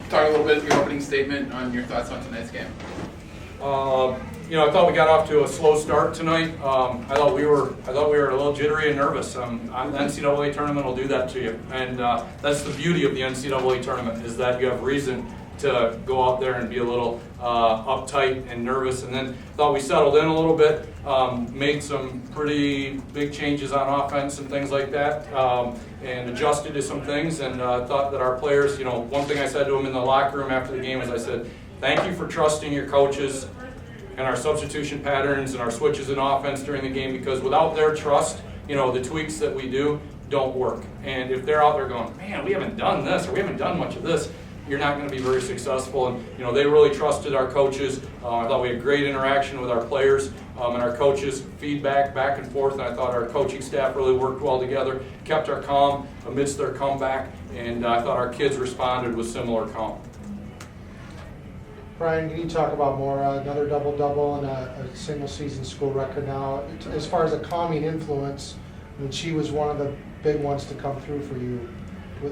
talk a little bit, your opening statement on your thoughts on tonight's game. I thought we got off to a slow start tonight. I thought we were a little jittery and nervous. The NCAA tournament will do that to you, and that's the beauty of the NCAA tournament, is that you have reason to go out there and be a little uptight and nervous. And then thought we settled in a little bit, made some pretty big changes on offense and things like that, and adjusted to some things. And thought that our players, one thing I said to them in the locker room after the game is I said, thank you for trusting your coaches and our substitution patterns and our switches in offense during the game, because without their trust, the tweaks that we do don't work. And if they're out there going, man, we haven't done this, or we haven't done much of this, you're not going to be very successful. And they really trusted our coaches. I thought we had great interaction with our players and our coaches, feedback back and forth, and I thought our coaching staff really worked well together, kept our calm amidst their comeback, and I thought our kids responded with similar calm. Brian, can you talk about Maura, another double-double and a single-season school record now? As far as a calming influence, she was one of the big ones to come through for you.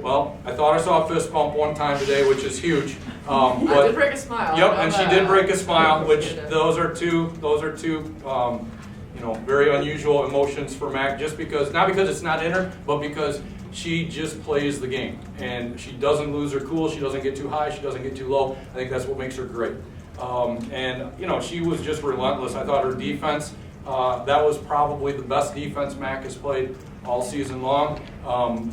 Well, I thought I saw a fist bump one time today, which is huge. I did break a smile. Yep, and she did break a smile, which those are two, very unusual emotions for Mac. Just because, not because it's not in her, but because she just plays the game, and she doesn't lose her cool. She doesn't get too high. She doesn't get too low. I think that's what makes her great. She was just relentless. I thought her defense, that was probably the best defense Mac has played all season long.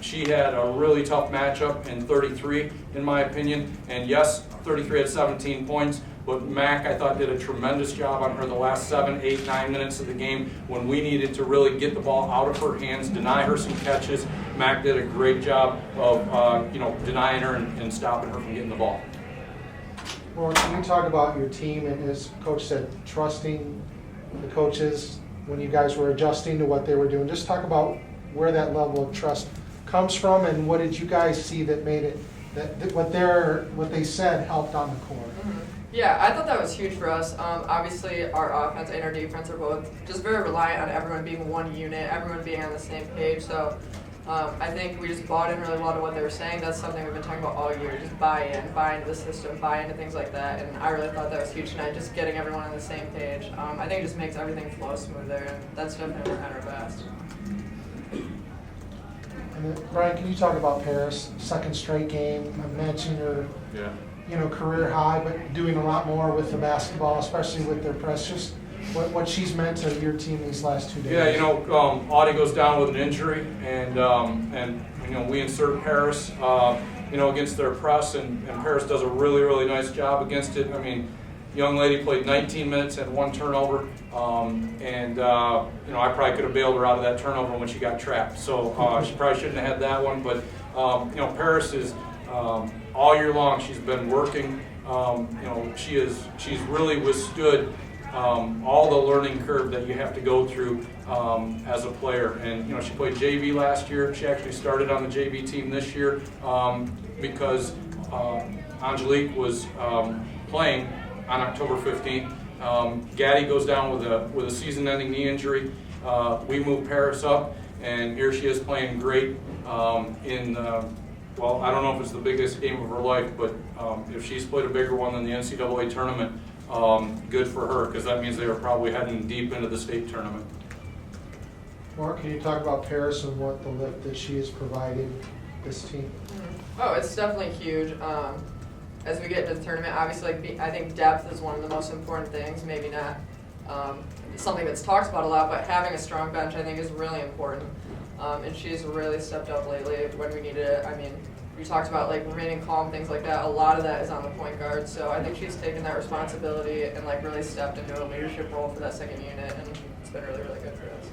She had a really tough matchup in 33, in my opinion. And yes, 33 had 17 points, but Mac, I thought, did a tremendous job on her the last 7, 8, 9 minutes of the game when we needed to really get the ball out of her hands, deny her some catches. Mac did a great job of, denying her and stopping her from getting the ball. Well, can you talk about your team and, as Coach said, trusting the coaches when you guys were adjusting to what they were doing? Just talk about where that level of trust comes from, and what did you guys see that made it, that what they said helped on the court? Mm-hmm. Yeah, I thought that was huge for us. Obviously, our offense and our defense are both just very reliant on everyone being one unit, everyone being on the same page. So I think we just bought in really well to what they were saying. That's something we've been talking about all year, just buy into the system, buy into things like that. And I really thought that was huge tonight, just getting everyone on the same page. I think it just makes everything flow smoother, and that's definitely at our best. And then, Brian, can you talk about Paris? Second straight game. I mentioned her, career high, but doing a lot more with the basketball, especially with their press. Just what she's meant to your team these last 2 days. Yeah, Audie goes down with an injury, and we insert Paris, against their press, and Paris does a really, really nice job against it. I mean, young lady played 19 minutes, had 1 turnover, I probably could have bailed her out of that turnover when she got trapped. So she probably shouldn't have had that one. But Paris is all year long. She's been working. She's really withstood all the learning curve that you have to go through as a player. And she played JV last year. She actually started on the JV team this year because Angelique was playing on October 15th. Gaddy goes down with a season-ending knee injury. We move Paris up, and here she is playing great I don't know if it's the biggest game of her life, but if she's played a bigger one than the NCAA tournament, good for her, because that means they are probably heading deep into the state tournament. Mark, can you talk about Paris and what the lift that she has provided this team? Oh, it's definitely huge. As we get into the tournament, obviously, I think depth is one of the most important things. Maybe not something that's talked about a lot, but having a strong bench, I think, is really important. And she's really stepped up lately when we needed it. I mean, we talked about remaining calm, things like that. A lot of that is on the point guard. So I think she's taken that responsibility and really stepped into a leadership role for that second unit, and it's been really, really good for us.